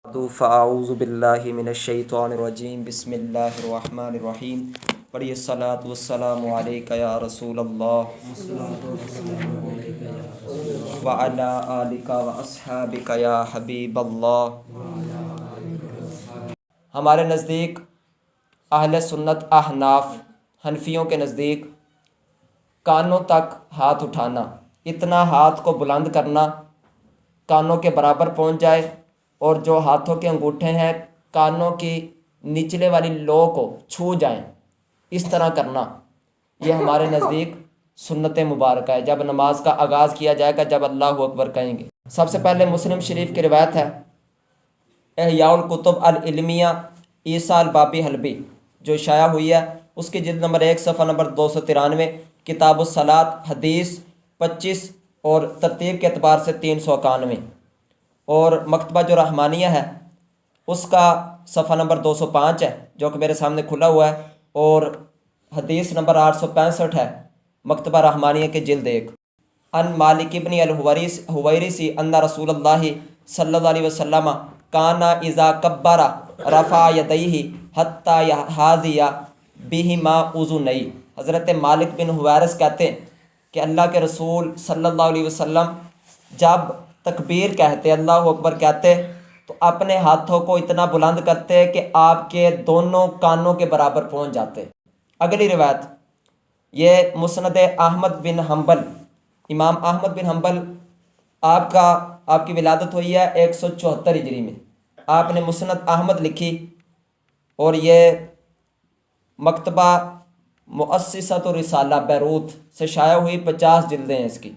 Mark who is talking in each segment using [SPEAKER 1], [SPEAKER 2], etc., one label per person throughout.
[SPEAKER 1] فاعوذ باللہ من الشیطان الرجیم بسم اللہ الرحمن الرحیم پڑھیے الصلاۃ والسلام علیک یا رسول اللہ وعلی آلک واصحابک یا حبیب اللہ۔ ہمارے نزدیک اہل سنت احناف حنفیوں کے نزدیک کانوں تک ہاتھ اٹھانا، اتنا ہاتھ کو بلند کرنا کانوں کے برابر پہنچ جائے، اور جو ہاتھوں کے انگوٹھے ہیں کانوں کی نچلے والی لو کو چھو جائیں، اس طرح کرنا، یہ ہمارے نزدیک سنت مبارکہ ہے جب نماز کا آغاز کیا جائے گا، جب اللہ اکبر کہیں گے۔ سب سے پہلے مسلم شریف کی روایت ہے احیاء الکتب العلمیہ عیسیٰ البابی حلبی جو شائع ہوئی ہے، اس کی جلد نمبر 1 صفحہ نمبر 293، کتاب الصلاۃ حدیث 25 اور ترتیب کے اعتبار سے 391، اور مکتبہ جو رحمانیہ ہے اس کا صفحہ نمبر 205 ہے جو کہ میرے سامنے کھلا ہوا ہے، اور حدیث نمبر 865 ہے مکتبہ رحمانیہ کے جلد 1۔ ان مالک ابن الحویرثی ان رسول اللہ صلی اللہ علیہ وسلم کان اذا کبر رفع یدیہ حتی یحاذی بہما اذنیہ۔ حضرت مالک بن حویرث کہتے ہیں کہ اللہ کے رسول صلی اللہ علیہ وسلم جب تکبیر کہتے، اللہ اکبر کہتے، تو اپنے ہاتھوں کو اتنا بلند کرتے کہ آپ کے دونوں کانوں کے برابر پہنچ جاتے۔ اگلی روایت یہ مسند احمد بن حنبل، امام احمد بن حنبل آپ کی ولادت ہوئی ہے 174 ہجری میں، آپ نے مسند احمد لکھی، اور یہ مکتبہ مؤسسۃ الرسالہ بیروت سے شائع ہوئی، 50 جلدیں ہیں اس کی۔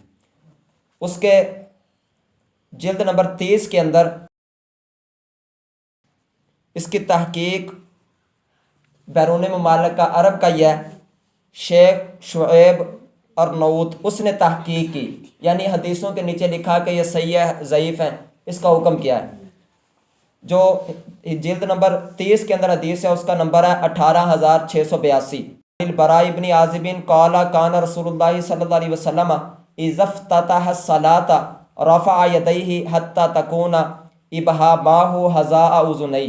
[SPEAKER 1] اس کے جلد نمبر 30 کے اندر اس کی تحقیق بیرون ممالکہ عرب کا یہ شیخ شعیب ارنوت، اس نے تحقیق کی، یعنی حدیثوں کے نیچے لکھا کہ یہ صحیح ہے ضعیف ہے، اس کا حکم کیا ہے۔ جو جلد نمبر 30 کے اندر حدیث ہے اس کا نمبر ہے 18682۔ البراء ابن عازب قال کان رسول اللہ صلی اللہ علیہ وسلم اذا افتتح الصلاۃ رفع یدیہ حتی تکون ابہامہ حذاء اذنیہ۔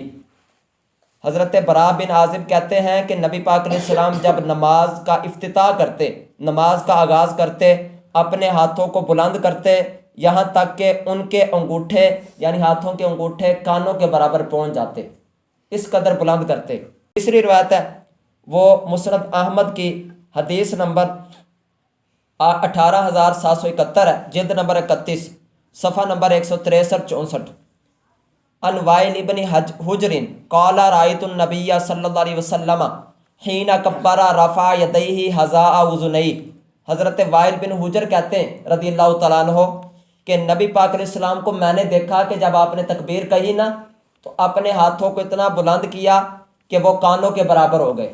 [SPEAKER 1] حضرت براء بن عازب کہتے ہیں کہ نبی پاک علیہ السلام جب نماز کا افتتاح کرتے، نماز کا آغاز کرتے، اپنے ہاتھوں کو بلند کرتے یہاں تک کہ ان کے انگوٹھے یعنی ہاتھوں کے انگوٹھے کانوں کے برابر پہنچ جاتے، اس قدر بلند کرتے۔ تیسری روایت ہے وہ مسند احمد کی حدیث نمبر 18771 ہے، جلد نمبر 31 صفحہ نمبر 163-64۔ ان وائل ابن حجر قال رأیت النبی صلی اللہ علیہ وسلم حین کبر رفع یدیہ حذاء اذنیہ۔ حضرت وائل بن حجر کہتے ہیں رضی اللہ تعالیٰ عنہ کہ نبی پاک علیہ السلام کو میں نے دیکھا کہ جب آپ نے تکبیر کہی نا تو اپنے ہاتھوں کو اتنا بلند کیا کہ وہ کانوں کے برابر ہو گئے۔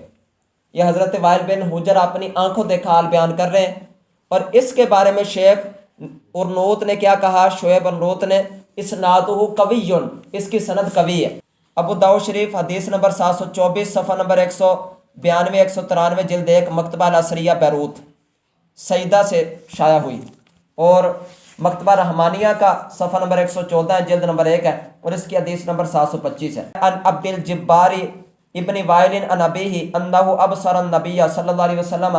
[SPEAKER 1] یہ حضرت وائل بن حجر اپنی آنکھوں دیکھا حال بیان کر رہے ہیں، اور اس کے بارے میں شیخ ارنوت نے کیا کہا، شعیب ارنوت نے اسنادہ قوی، اس کی سند قوی ہے۔ ابو داؤد شریف حدیث نمبر 724 صفحہ نمبر 192-193 جلد 1 مکتبہ الاسریہ بیروت سیدہ سے شائع ہوئی، اور مکتبہ رحمانیہ کا صفحہ نمبر 114 جلد نمبر 1 ہے، اور اس کی حدیث نمبر 725 ہے۔ ان عبد الجبار ابن وائل ان ابیہ انہ ابصر النبی صلی اللہ علیہ وسلم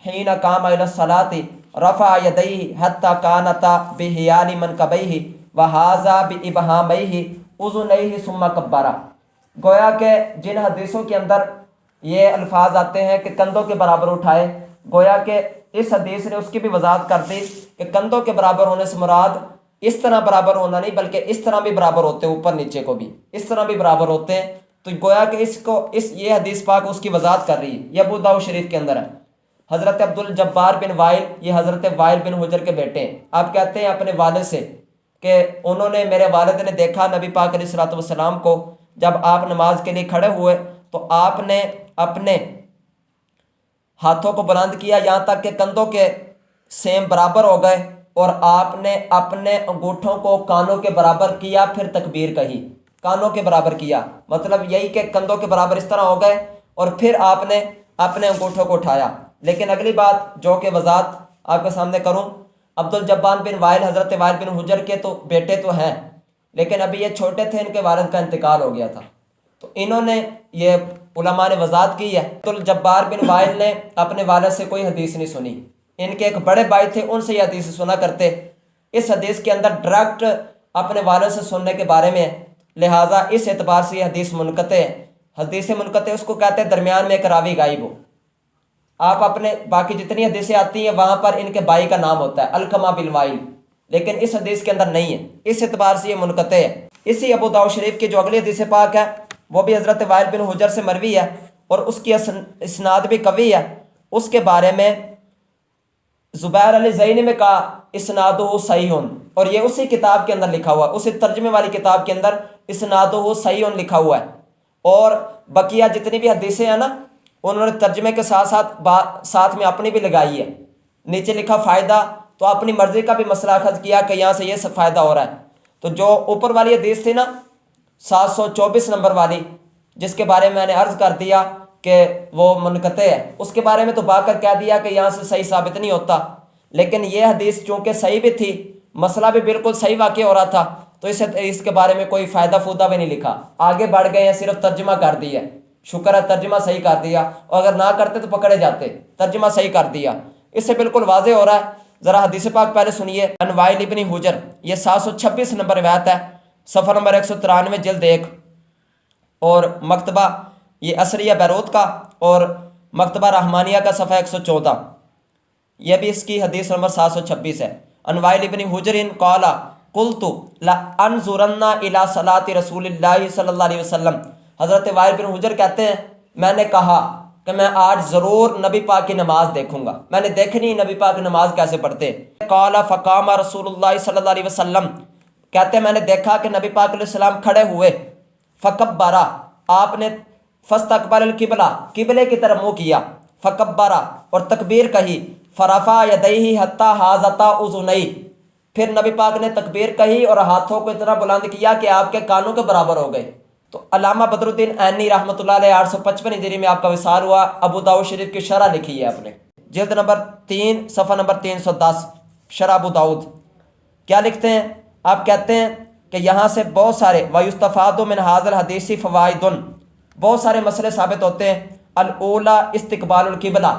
[SPEAKER 1] حین قام الی الصلاۃ رفع یدیہ حتی کانتا بحیال منکبیہ وہذا بابہامہ اذنیہ ثم کبر۔ گویا کہ جن حدیثوں کے اندر یہ الفاظ آتے ہیں کہ کندھوں کے برابر اٹھائے، گویا کہ اس حدیث نے اس کی بھی وضاحت کر دی کہ کندھوں کے برابر ہونے سے مراد اس طرح برابر ہونا نہیں بلکہ اس طرح بھی برابر ہوتے ہیں، اوپر نیچے کو بھی اس طرح بھی برابر ہوتے ہیں۔ تو گویا کہ یہ حدیث پاک اس کی وضاحت کر رہی ہے، یہ ابو داؤد شریف کے اندر ہے۔ حضرت عبد الجبار بن وائل، یہ حضرت وائل بن حجر کے بیٹے ہیں، آپ کہتے ہیں اپنے والد سے کہ انہوں نے، میرے والد نے دیکھا نبی پاک علیہ الصلوۃ والسلام کو جب آپ نماز کے لیے کھڑے ہوئے تو آپ نے اپنے ہاتھوں کو بلند کیا یہاں تک کہ کندھوں کے سیم برابر ہو گئے، اور آپ نے اپنے انگوٹھوں کو کانوں کے برابر کیا، پھر تکبیر کہی، کانوں کے برابر کیا، مطلب یہی کہ کندھوں کے برابر اس طرح ہو گئے، اور پھر آپ نے اپنے انگوٹھوں کو اٹھایا۔ لیکن اگلی بات جو کہ وضاحت آپ کے سامنے کروں، عبد الجبار بن وائل حضرت وائل بن حجر کے تو بیٹے تو ہیں، لیکن ابھی یہ چھوٹے تھے، ان کے والد کا انتقال ہو گیا تھا، تو انہوں نے یہ علماء نے وضاحت کی ہے۔ عبد الجبار بن وائل نے اپنے والد سے کوئی حدیث نہیں سنی، ان کے ایک بڑے بھائی تھے، ان سے یہ حدیث سنا کرتے۔ اس حدیث کے اندر ڈائریکٹ اپنے والد سے سننے کے بارے میں ہے، لہٰذا اس اعتبار سے یہ حدیث منقطع ہے۔ حدیث منقطع اس کو کہتے ہیں درمیان میں ایک راوی غائب ہو۔ آپ اپنے باقی جتنی حدیثیں آتی ہیں وہاں پر ان کے بھائی کا نام ہوتا ہے القمہ بن وائل، لیکن اس حدیث کے اندر نہیں ہے، اس اعتبار سے یہ منقطع ہے۔ اسی ابو داؤد شریف کی جو اگلی حدیث پاک ہے وہ بھی حضرت وائل بن حجر سے مروی ہے اور اس کی اسناد بھی قوی ہے۔ اس کے بارے میں زبیر علی زینی میں کہا اسنادہ صحیح، اور یہ اسی کتاب کے اندر لکھا ہوا ہے، اسی ترجمے والی کتاب کے اندر اسنادہ صحیح لکھا ہوا ہے۔ اور بقیہ جتنی بھی حدیثیں ہیں نا، انہوں نے ترجمے کے ساتھ ساتھ میں اپنی بھی لگائی ہے، نیچے لکھا فائدہ، تو اپنی مرضی کا بھی مسئلہ اخذ کیا کہ یہاں سے یہ سب فائدہ ہو رہا ہے۔ تو جو اوپر والی حدیث تھی نا 724 نمبر والی، جس کے بارے میں نے عرض کر دیا کہ وہ منقطع ہے، اس کے بارے میں تو با کر کہہ دیا کہ یہاں سے صحیح ثابت نہیں ہوتا، لیکن یہ حدیث چونکہ صحیح بھی تھی، مسئلہ بھی بالکل صحیح واقع ہو رہا تھا، تو اس کے بارے میں کوئی فائدہ فودہ بھی نہیں لکھا، آگے بڑھ گئے ہیں، صرف ترجمہ کر دیا۔ شکر ہے ترجمہ صحیح کر دیا، اور اگر نہ کرتے تو پکڑے جاتے، ترجمہ صحیح کر دیا، اس سے بالکل واضح ہو رہا ہے۔ ذرا حدیث پاک پہلے سنیے۔ عن وائل بن حجر، یہ 726 نمبر روایت ہے، صفحہ نمبر 193 جلد 1، اور مکتبہ یہ اسریہ بیروت کا، اور مکتبہ رحمانیہ کا صفحہ 114، یہ بھی اس کی حدیث نمبر 726 ہے۔ عن وائل بن حجر قال قلت لانظرن الى صلاة رسول اللہ صلی اللہ علیہ وسلم، حضرت وائل بن حجر کہتے ہیں میں نے کہا کہ میں آج ضرور نبی پاک کی نماز دیکھوں گا، میں نے دیکھنی نبی پاک کی نماز کیسے پڑھتے۔ قال فقام رسول اللہ صلی اللہ علیہ وسلم، کہتے ہیں میں نے دیکھا کہ نبی پاک علیہ السلام کھڑے ہوئے، فکبرا، آپ نے فاستقبل القبلہ، قبلے کی طرف منہ کیا، فکبرا، اور تکبیر کہی، فرفع یدیہ حتی حاذتا اذنیہ، پھر نبی پاک نے تکبیر کہی اور ہاتھوں کو اتنا بلند کیا کہ آپ کے کانوں کے برابر ہو گئے۔ تو علامہ بدر الدین عینی رحمۃ اللہ علیہ 855 ہجری میں آپ کا وصال ہوا، ابو داؤد شریف کی شرح لکھی ہے آپ نے، جلد نمبر 3 صفحہ نمبر 310، شرح ابو داؤد۔ کیا لکھتے ہیں آپ؟ کہتے ہیں کہ یہاں سے بہت سارے وَيُسْتَفَادُ مِنْ هَذَا الْحَدِيثِ فَوَائِدٌ، بہت سارے مسئلے ثابت ہوتے ہیں۔ الاولیٰ استقبال القبلہ،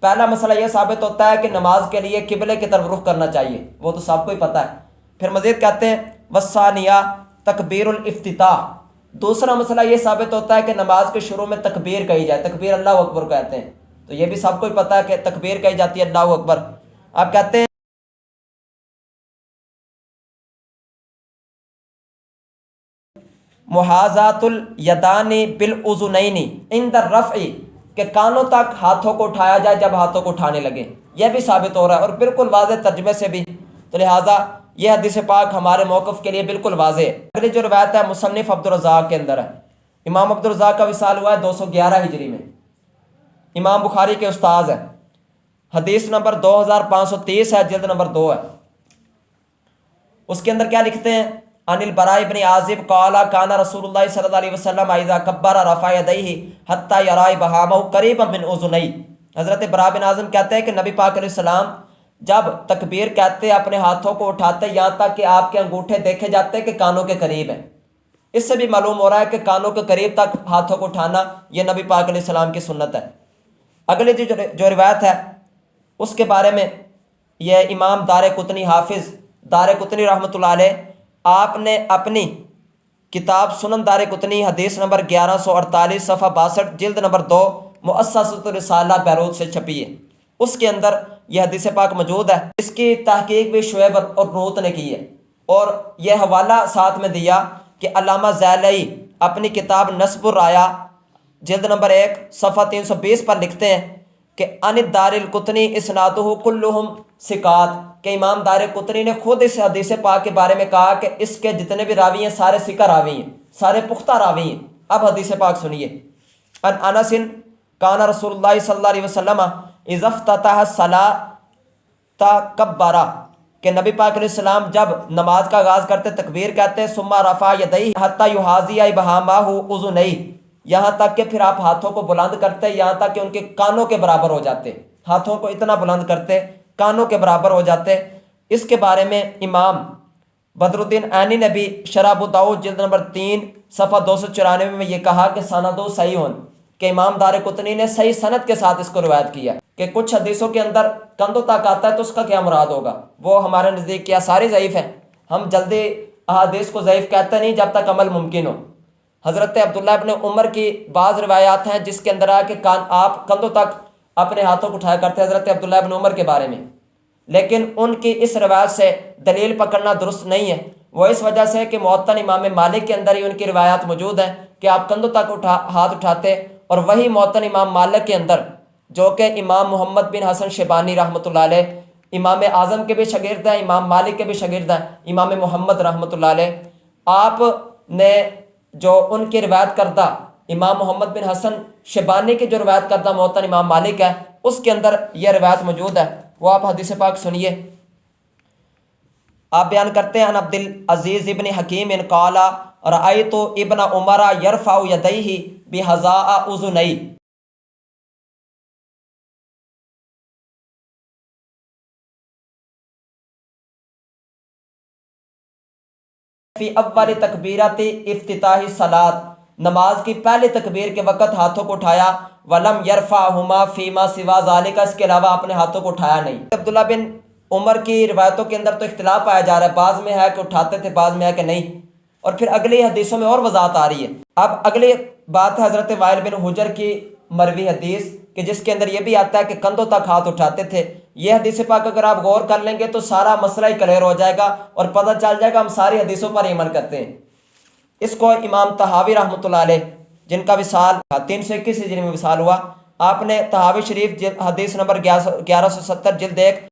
[SPEAKER 1] پہلا مسئلہ یہ ثابت ہوتا ہے کہ نماز کے لیے قبلے کی طرف رخ کرنا چاہیے، وہ تو سب کو ہی پتہ ہے۔ پھر مزید کہتے ہیں والثانیہ تکبیر الافتتاح، دوسرا مسئلہ یہ ثابت ہوتا ہے کہ نماز کے شروع میں تکبیر کہی جائے، تکبیر اللہ اکبر کہتے ہیں، تو یہ بھی سب کو ہی پتہ ہے کہ تکبیر کہی جاتی ہے اللہ اکبر۔ آپ کہتے ہیں محاذات الیدان بالاذنین عند الرفع، کہ کانوں تک ہاتھوں کو اٹھایا جائے جب ہاتھوں کو اٹھانے لگے، یہ بھی ثابت ہو رہا ہے اور بالکل واضح ترجمے سے بھی، تو لہٰذا یہ حدیث پاک ہمارے موقف کے لیے بالکل واضح ہے۔ اگلی جو روایت ہے مصنف عبد الرزاق کے اندر ہے، امام عبد الرزاق کا وصال ہوا ہے 211 ہجری میں، امام بخاری کے استاذ ہے، حدیث نمبر 2530 ہے، جلد نمبر 2 ہے۔ اس کے اندر کیا لکھتے ہیں؟ عن البراء بن عازب قال کان رسول اللہ صلی اللہ علیہ وسلم اذا کبر رفع یدیہ حتی یرى بہامہ قریبا من اذنیہ، حضرت براء بن عازب کہتے ہیں کہ نبی پاک علیہ السلام جب تکبیر کہتے اپنے ہاتھوں کو اٹھاتے یہاں تک کہ آپ کے انگوٹھے دیکھے جاتے کہ کانوں کے قریب ہیں۔ اس سے بھی معلوم ہو رہا ہے کہ کانوں کے قریب تک ہاتھوں کو اٹھانا یہ نبی پاک علیہ السلام کی سنت ہے۔ اگلی جو روایت ہے اس کے بارے میں یہ امام دارقطنی، حافظ دارقطنی رحمۃ اللہ علیہ، آپ نے اپنی کتاب سنن دارقطنی حدیث نمبر 1148 صفحہ 62 جلد نمبر 2 مؤسسۃ الرسالہ بیروت سے چھپی ہے، اس کے اندر یہ حدیث پاک موجود ہے۔ اس کی تحقیق بھی شعیب اور روت نے کی ہے، اور یہ حوالہ ساتھ میں دیا کہ علامہ زیلعی اپنی کتاب نصب الرایا جلد نمبر 1 صفحہ 320 پر لکھتے ہیں کہ عن الدارقطنی اسنادہ کلہم ثقات، کہ امام دارقطنی نے خود اس حدیث پاک کے بارے میں کہا کہ اس کے جتنے بھی راوی ہیں سارے ثقہ راوی ہیں، سارے پختہ راوی ہیں۔ اب حدیث پاک سنیے۔ عن انس کان رسول اللہ صلی اللہ علیہ وسلم اذا افتتح الصلاۃ کبرا، کہ نبی پاک علیہ السلام جب نماز کا آغاز کرتے تکبیر کہتے ثم رفع یدیہ حتی یحاذی ابہامہ اذنیہ، یہاں تک کہ پھر آپ ہاتھوں کو بلند کرتے یہاں تک کہ ان کے کانوں کے برابر ہو جاتے، ہاتھوں کو اتنا بلند کرتے کانوں کے برابر ہو جاتے۔ اس کے بارے میں امام بدرالدین عینی نے بھی شرح ابو داؤد جلد نمبر 3 صفحہ 294 میں یہ کہا کہ سندو صحیح کہ امام دارقطنی نے صحیح سند کے ساتھ اس کو روایت کیا کہ کچھ حدیثوں کے اندر کندھوں تک آتا ہے تو اس کا کیا مراد ہوگا، وہ ہمارے نزدیک کیا ساری ضعیف ہیں، ہم جلدی احادیث کو ضعیف کہتے نہیں جب تک عمل ممکن ہو۔ حضرت عبداللہ ابن عمر کی بعض روایات ہیں جس کے اندر ہے کہ آپ کندھوں تک اپنے ہاتھوں کو اٹھایا کرتے حضرت عبداللہ ابن عمر کے بارے میں، لیکن ان کی اس روایت سے دلیل پکڑنا درست نہیں ہے، وہ اس وجہ سے کہ موطن امام مالک کے اندر ہی ان کی روایات موجود ہیں کہ آپ کندھوں تک ہاتھ اٹھاتے، اور وہی موطن امام مالک کے اندر جو کہ امام محمد بن حسن شیبانی رحمۃ اللہ علیہ امام اعظم کے بھی شاگرد ہیں، امام مالک کے بھی شاگرد ہیں، امام محمد رحمۃ اللہ علیہ، آپ نے جو ان کی روایت کردہ امام محمد بن حسن شیبانی کی جو روایت کردہ موطن امام مالک ہے اس کے اندر یہ روایت موجود ہے، وہ آپ حدیث پاک سنیے۔ آپ بیان کرتے ہیں ان عبد العزیز ابن حکیم ان قال رأیت ابن عمر یرفع یدیہ بحذاء اذنی، فی اول تکبیرت افتتاح الصلاۃ، نماز کی پہلی تکبیر کے وقت ہاتھوں کو اٹھایا، ولم یرفعہما فیما سوا ذالک، اس کے علاوہ اپنے ہاتھوں کو اٹھایا نہیں۔ عبداللہ بن عمر کی روایتوں کے اندر تو اختلاف پایا جا رہا ہے، بعض میں ہے کہ اٹھاتے تھے، بعض میں ہے کہ نہیں، اور پھر اگلی حدیثوں میں اور وضاحت آ رہی ہے۔ اب اگلی بات ہے حضرت وائل بن حجر کی مروی حدیث کہ جس کے اندر یہ بھی آتا ہے کہ کندھوں تک ہاتھ اٹھاتے تھے۔ یہ حدیث پاک اگر آپ غور کر لیں گے تو سارا مسئلہ ہی کلیئر ہو جائے گا اور پتہ چل جائے گا ہم ساری حدیثوں پر عمل کرتے ہیں۔ اس کو امام طحاوی رحمۃ اللہ علیہ جن کا وصال 321 ہجری میں وصال ہوا، آپ نے طحاوی شریف حدیث نمبر 1170 جلد 1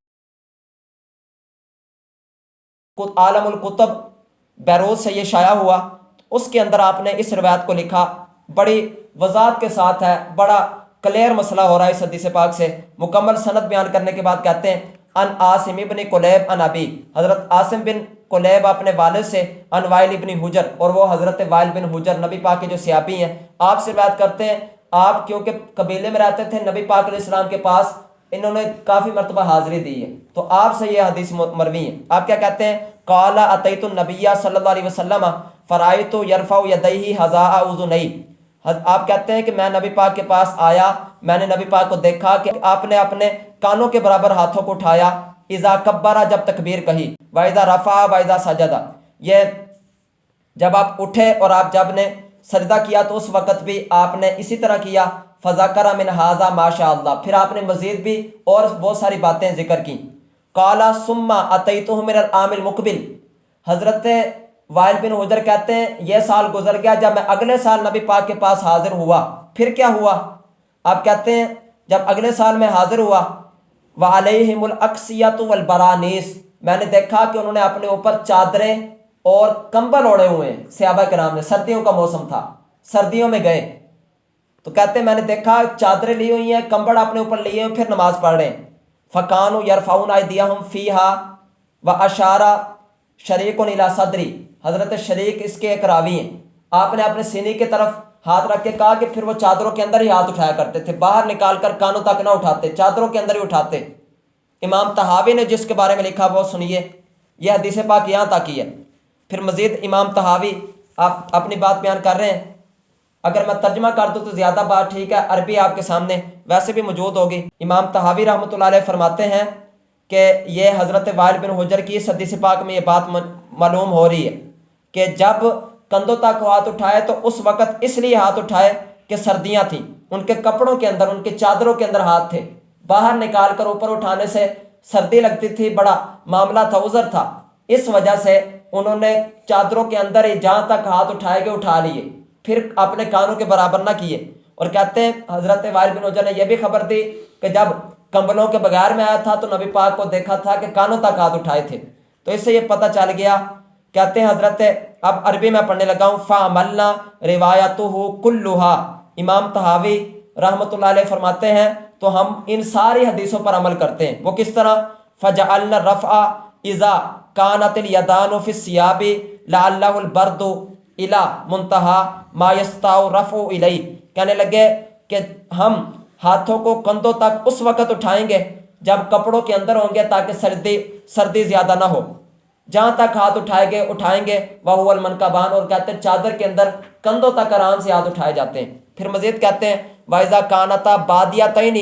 [SPEAKER 1] عالم الکتب بیروت سے یہ شائع ہوا، اس کے اندر آپ نے اس روایت کو لکھا، بڑی وضاحت کے ساتھ ہے، بڑا کلیئر مسئلہ ہو رہا ہے اس حدیث پاک سے۔ مکمل سند بیان کرنے کے بعد کہتے ہیں ان عاصم ابن کلیب ان ابی، حضرت عاصم بن کلیب اپنے والد سے، ان وائل ابن حجر، اور وہ حضرت وائل بن حجر نبی پاک کے جو صحابی ہیں، آپ سے بات کرتے ہیں۔ آپ کیونکہ قبیلے میں رہتے تھے نبی پاک علیہ السلام کے پاس، انہوں نے کافی مرتبہ حاضری دی ہے، تو آپ سے یہ حدیث مروی ہے۔ آپ کیا کہتے ہیں؟ قال اتیت النبی صلی اللہ علیہ وسلم فرائیت یرفع یدیہ حذاء اذنی، آپ کہتے ہیں کہ میں نبی پاک کے پاس آیا، میں نے نبی پاک کو دیکھا کہ آپ نے اپنے کانوں کے برابر ہاتھوں کو اٹھایا، اذا کبرا جب تکبیر کہی، واذا رفع واذا سجد، یہ جب آپ اٹھے اور آپ جب نے سجدہ کیا تو اس وقت بھی آپ نے اسی طرح کیا، فذکر من ھذا ما شاء اللہ، پھر آپ نے مزید بھی اور بہت ساری باتیں ذکر کی۔ قال ثم اتیتہ من العام المقبل، حضرت وائل بن حجر کہتے ہیں یہ سال گزر گیا، جب میں اگلے سال نبی پاک کے پاس حاضر ہوا، پھر کیا ہوا؟ آپ کہتے ہیں جب اگلے سال میں حاضر ہوا، وعلیہم الاکسیۃ والبرانیس، میں نے دیکھا کہ انہوں نے اپنے اوپر چادریں اور کمبل اوڑھے ہوئے ہیں، صحابہ کرام نے، سردیوں کا موسم تھا، سردیوں میں گئے تو کہتے ہیں میں نے دیکھا چادریں لی ہوئی ہیں، کمبل اپنے اوپر لیے ہوئے، پھر نماز پڑھ رہے ہیں۔ فکانوا یرفعون ایدیہم فیہا واشار شریک الی صدری، حضرت شریک اس کے ایک راوی ہیں، آپ نے اپنے سینے کی طرف ہاتھ رکھ کے کہا کہ پھر وہ چادروں کے اندر ہی ہاتھ اٹھایا کرتے تھے، باہر نکال کر کانوں تک نہ اٹھاتے، چادروں کے اندر ہی اٹھاتے۔ امام طحاوی نے جس کے بارے میں لکھا وہ سنیے، یہ حدیث پاک یہاں تک ہی ہے۔ پھر مزید امام طحاوی آپ اپنی بات بیان کر رہے ہیں، اگر میں ترجمہ کر دوں تو زیادہ بات ٹھیک ہے، عربی آپ کے سامنے ویسے بھی موجود ہوگی۔ امام طحاوی رحمۃ اللہ علیہ فرماتے ہیں کہ یہ حضرت وائل بن حجر کی اس حدیث پاک میں یہ بات معلوم ہو رہی ہے کہ جب کندھوں تک ہاتھ اٹھائے تو اس وقت اس لیے ہاتھ اٹھائے کہ سردیاں تھیں، ان کے کپڑوں کے اندر، ان کے چادروں کے اندر ہاتھ تھے، باہر نکال کر اوپر اٹھانے سے سردی لگتی تھی، بڑا معاملہ تھا، عذر تھا، اس وجہ سے انہوں نے چادروں کے اندر ہی جہاں تک ہاتھ اٹھائے گے اٹھا لیے، پھر اپنے کانوں کے برابر نہ کیے۔ اور کہتے ہیں حضرت وائل بن حجر نے یہ بھی خبر دی کہ جب کمبلوں کے بغیر میں آیا تھا تو نبی پاک کو دیکھا تھا کہ کانوں تک ہاتھ اٹھائے تھے، تو اس سے یہ پتہ چل گیا۔ کہتے ہیں حضرت، اب عربی میں پڑھنے لگا ہوں، فَعَمَلْنَا رِوَایَتُهُ كُلُّهَا، امام طحاوی رحمۃ اللہ علیہ فرماتے ہیں تو ہم ان ساری حدیثوں پر عمل کرتے ہیں۔ وہ کس طرح؟ فَجَعَلْنَا الرَّفْعَ إِذَا كَانَتِ الْيَدَانُ فِي الثِّيَابِ لَعَلَّهُ الْبَرْدُ إِلَى مُنْتَهَى مَا يَسْطَعُ الرَّفْعُ إِلَيْهِ، کہنے لگے کہ ہم ہاتھوں کو کندھوں تک اس وقت اٹھائیں گے جب کپڑوں کے اندر ہوں گے تاکہ سردی زیادہ نہ ہو، جہاں تک ہاتھ اٹھائیں گے وَهُوَ الْمَنْكَبَانِ، اور کہتے ہیں چادر کے اندر کندھوں تک آرام سے ہاتھ اٹھائے جاتے ہیں۔ پھر مزید کہتے ہیں وَإِذَا كَانَتَا بَادِيَتَيْنِ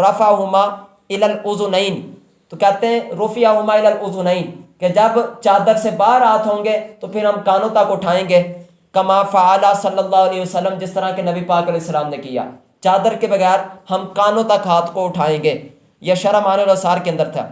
[SPEAKER 1] رَفَعَهُمَا إِلَى الْأُذُنَيْنِ، تو کہتے ہیں رُفِعَهُمَا إِلَى الْأُذُنَيْنِ کہ جب چادر سے باہر ہاتھ ہوں گے تو پھر ہم کانوں تک اٹھائیں گے، کما فعل صلی اللہ علیہ وسلم، جس طرح کہ نبی پاک علیہ السلام نے کیا، چادر کے بغیر ہم کانوں تک ہاتھ کو اٹھائیں گے۔ یہ شرح معانی الاسرار کے اندر تھا۔